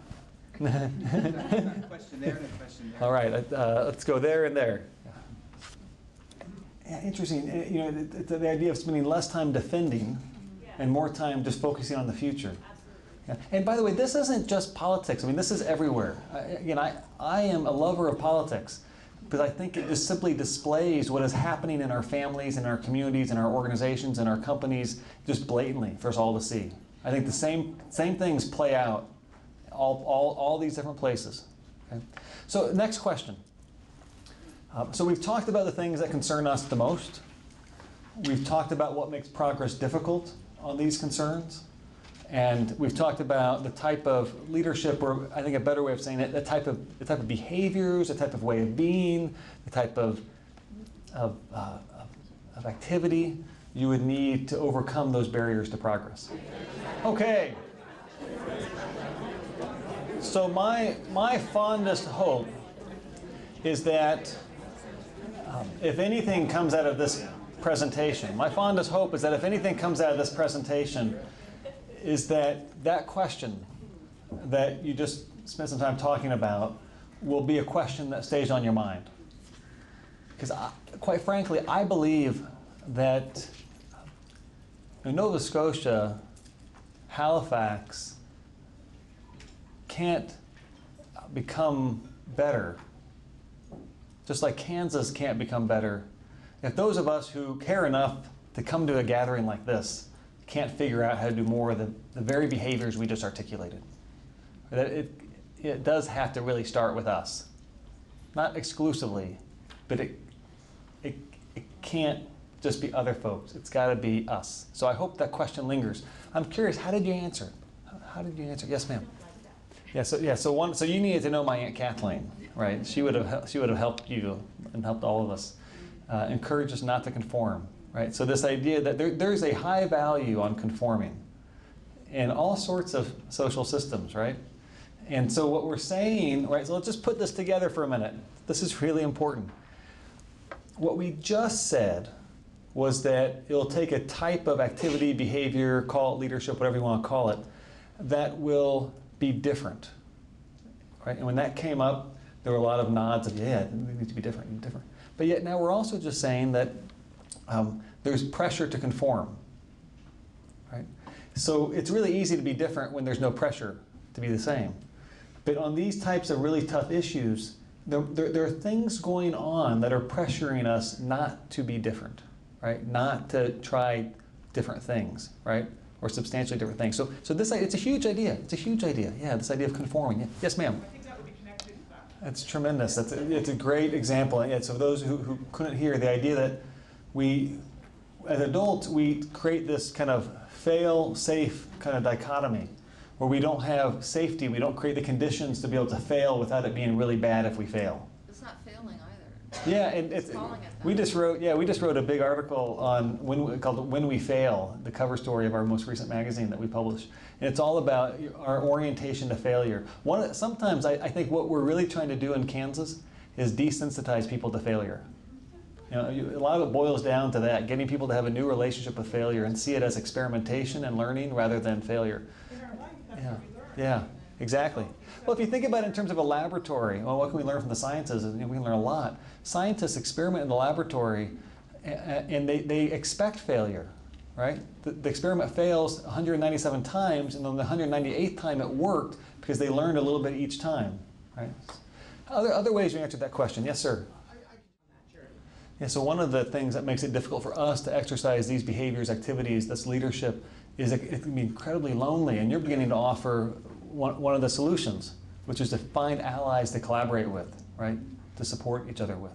A question there and a question there. All right, let's go there and there. Yeah, interesting. The idea of spending less time defending and more time just focusing on the future. Absolutely. Yeah. And by the way, this isn't just politics. I mean, this is everywhere. I am a lover of politics because I think it just simply displays what is happening in our families, in our communities, in our organizations, in our companies, just blatantly for us all to see. I think the same things play out all these different places. Okay? So next question. So we've talked about the things that concern us the most. We've talked about what makes progress difficult on these concerns. And we've talked about the type of leadership, or I think a better way of saying it, the type of behaviors, the type of way of being, the type of activity you would need to overcome those barriers to progress. Okay. So my fondest hope is that if anything comes out of this presentation, is that question that you just spent some time talking about will be a question that stays on your mind. Because quite frankly, I believe that in Nova Scotia, Halifax can't become better, just like Kansas can't become better, if those of us who care enough to come to a gathering like this can't figure out how to do more of the very behaviors we just articulated. That it does have to really start with us. Not exclusively, but it can't just be other folks. It's got to be us. So I hope that question lingers. I'm curious, how did you answer it? How did you answer? Yes, ma'am. So you needed to know my Aunt Kathleen, right? She would have helped you and helped all of us. Encourage us not to conform, right? So this idea that there's a high value on conforming in all sorts of social systems, right? And so what we're saying, right, so let's just put this together for a minute. This is really important. What we just said was that it'll take a type of activity, behavior, call it leadership, whatever you want to call it, that will be different, right? And when that came up, there were a lot of nods of, yeah, we need to be different, different. But yet now we're also just saying that there's pressure to conform, right? So it's really easy to be different when there's no pressure to be the same. But on these types of really tough issues, there are things going on that are pressuring us not to be different, right? Not to try different things, right? Or substantially different things. So it's a huge idea. It's a huge idea. Yeah, this idea of conforming. Yeah. Yes, ma'am. I think that would be connected to that. That's tremendous. It's a great example. And so those who couldn't hear, the idea that we, as adults, we create this kind of fail-safe kind of dichotomy where we don't have safety, we don't create the conditions to be able to fail without it being really bad if we fail. It's not failing either. Yeah, and It's calling it that. we just wrote a big article on called "When We Fail," the cover story of our most recent magazine that we published, and it's all about our orientation to failure. Sometimes I think what we're really trying to do in Kansas is desensitize people to failure. You know, a lot of it boils down to that, getting people to have a new relationship with failure and see it as experimentation and learning rather than failure. In our life, that's Yeah, what we learn. yeah, exactly. Well, if you think about it in terms of a laboratory, well, what can we learn from the sciences? We can learn a lot. Scientists experiment in the laboratory, and they expect failure, right? The experiment fails 197 times, and on the 198th time it worked because they learned a little bit each time, right? Other ways you answered that question. Yes, sir. Yeah, so one of the things that makes it difficult for us to exercise these behaviors, activities, this leadership, is it can be incredibly lonely, and you're beginning to offer one of the solutions, which is to find allies to collaborate with, right? To support each other with.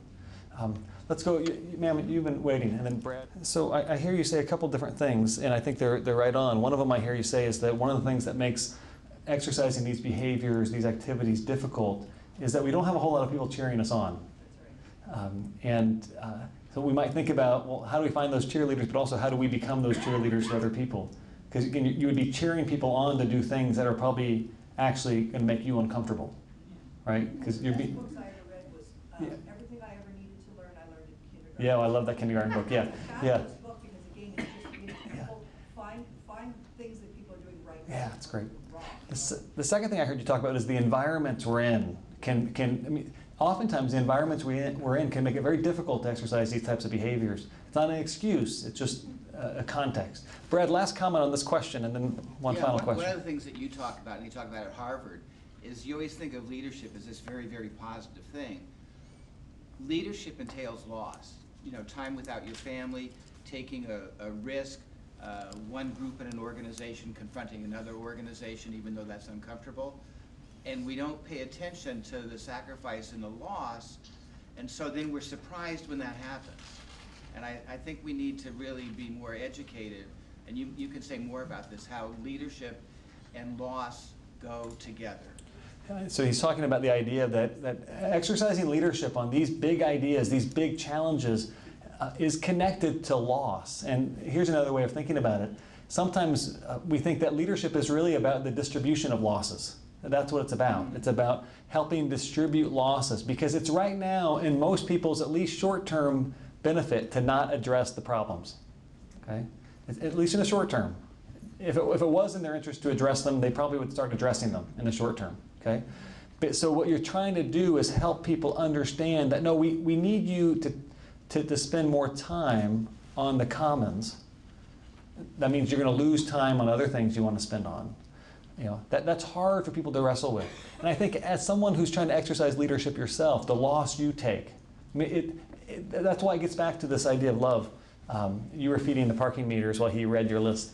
Let's go, ma'am, you've been waiting, and then Brad. So I hear you say a couple different things, and I think they're right on. One of them I hear you say is that one of the things that makes exercising these behaviors, these activities difficult is that we don't have a whole lot of people cheering us on. So we might think about, well, how do we find those cheerleaders, but also how do we become those cheerleaders for other people? Because again, you would be cheering people on to do things that are probably actually going to make you uncomfortable, right? Because you're being. The books I ever read was Everything I Ever Needed to Learn, I Learned in Kindergarten. Yeah, well, I love that kindergarten book. Yeah, yeah. Fabulous book because again, it's just people find things that people are doing right now. Yeah, it's great. Wrong. The second thing I heard you talk about is the environments we're in. I mean, oftentimes the environments we're in can make it very difficult to exercise these types of behaviors. It's not an excuse, it's just a context. Brad, last comment on this question and then one final question. One of the things that you talk about, and you talk about at Harvard, is you always think of leadership as this very, very positive thing. Leadership entails loss. You know, time without your family, taking a risk, one group in an organization confronting another organization, even though that's uncomfortable. And we don't pay attention to the sacrifice and the loss, and so then we're surprised when that happens. And I think we need to really be more educated, and you can say more about this, how leadership and loss go together. So he's talking about the idea that exercising leadership on these big ideas, these big challenges, is connected to loss. And here's another way of thinking about it. Sometimes we think that leadership is really about the distribution of losses. That's what it's about. It's about helping distribute losses because it's right now in most people's at least short-term benefit to not address the problems. Okay, at least in the short term. If it was in their interest to address them, they probably would start addressing them in the short term. Okay, but so what you're trying to do is help people understand that no, we need you to spend more time on the commons. That means you're going to lose time on other things you want to spend on. You know, that's hard for people to wrestle with. And I think as someone who's trying to exercise leadership yourself, the loss you take, I mean, that's why it gets back to this idea of love. You were feeding the parking meters while he read your list.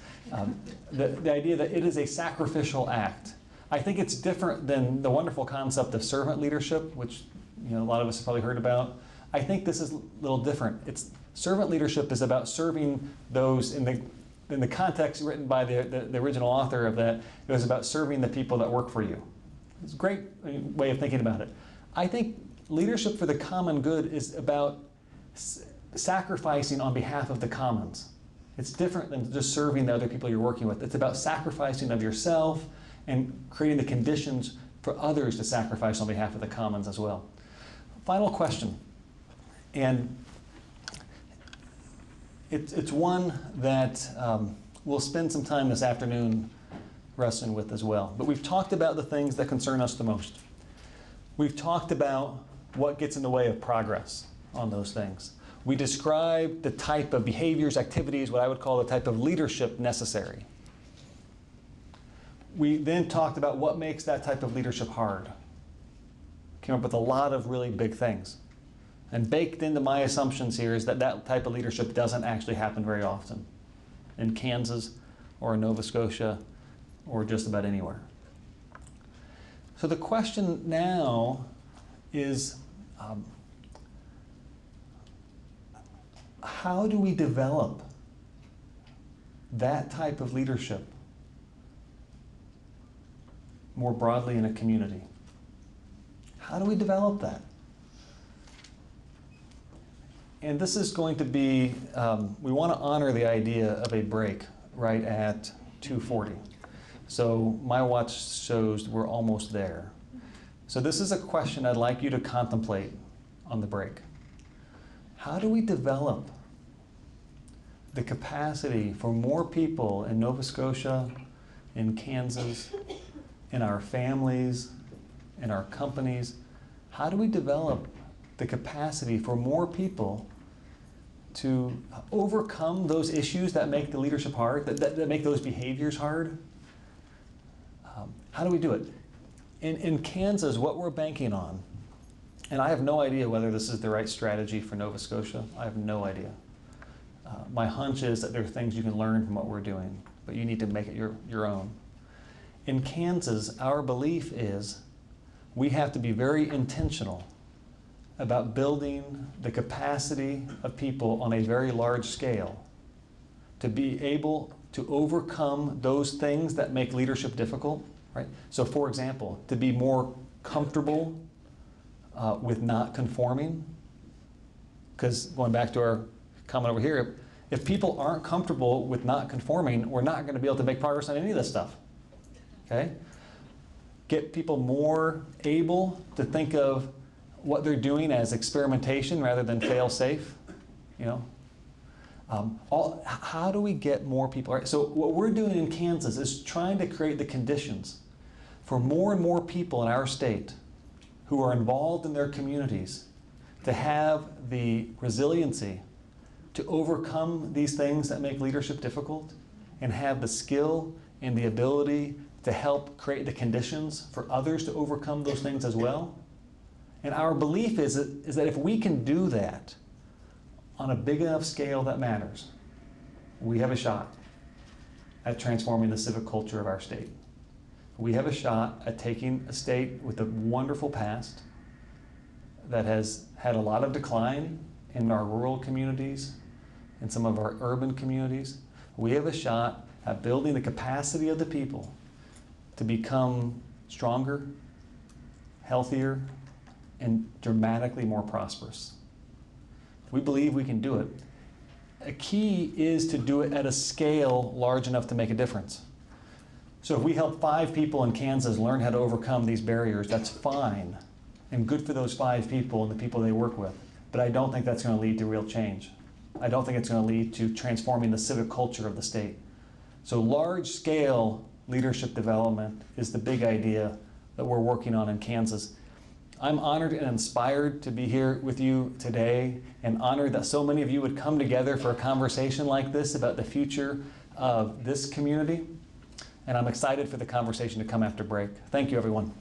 The idea that it is a sacrificial act. I think it's different than the wonderful concept of servant leadership, which a lot of us have probably heard about. I think this is a little different. Servant leadership is about serving those in the context written by the original author of that. It was about serving the people that work for you. It's a great way of thinking about it. I think leadership for the common good is about sacrificing on behalf of the commons. It's different than just serving the other people you're working with. It's about sacrificing of yourself and creating the conditions for others to sacrifice on behalf of the commons as well. Final question. And it's one that we'll spend some time this afternoon wrestling with as well. But we've talked about the things that concern us the most. We've talked about what gets in the way of progress on those things. We described the type of behaviors, activities, what I would call the type of leadership necessary. We then talked about what makes that type of leadership hard. Came up with a lot of really big things. And baked into my assumptions here is that that type of leadership doesn't actually happen very often in Kansas or in Nova Scotia or just about anywhere. So the question now is, how do we develop that type of leadership more broadly in a community? How do we develop that? And this is going to be, we want to honor the idea of a break right at 2:40. So my watch shows we're almost there. So this is a question I'd like you to contemplate on the break. How do we develop the capacity for more people in Nova Scotia, in Kansas, in our families, in our companies? How do we develop the capacity for more people to overcome those issues that make the leadership hard, that make those behaviors hard? How do we do it? In Kansas, what we're banking on, and I have no idea whether this is the right strategy for Nova Scotia. I have no idea. My hunch is that there are things you can learn from what we're doing, but you need to make it your own. In Kansas, our belief is we have to be very intentional about building the capacity of people on a very large scale to be able to overcome those things that make leadership difficult, right? So for example, to be more comfortable with not conforming, because going back to our comment over here, if people aren't comfortable with not conforming, we're not going to be able to make progress on any of this stuff, okay? Get people more able to think of what they're doing as experimentation rather than fail-safe, you know? How do we get more people? Right? So what we're doing in Kansas is trying to create the conditions for more and more people in our state who are involved in their communities to have the resiliency to overcome these things that make leadership difficult and have the skill and the ability to help create the conditions for others to overcome those things as well. And our belief is that if we can do that on a big enough scale that matters, we have a shot at transforming the civic culture of our state. We have a shot at taking a state with a wonderful past that has had a lot of decline in our rural communities, in some of our urban communities. We have a shot at building the capacity of the people to become stronger, healthier, and dramatically more prosperous. We believe we can do it. A key is to do it at a scale large enough to make a difference. So if we help 5 people in Kansas learn how to overcome these barriers, that's fine and good for those 5 people and the people they work with. But I don't think that's going to lead to real change. I don't think it's going to lead to transforming the civic culture of the state. So large-scale leadership development is the big idea that we're working on in Kansas. I'm honored and inspired to be here with you today, and honored that so many of you would come together for a conversation like this about the future of this community. And I'm excited for the conversation to come after break. Thank you, everyone.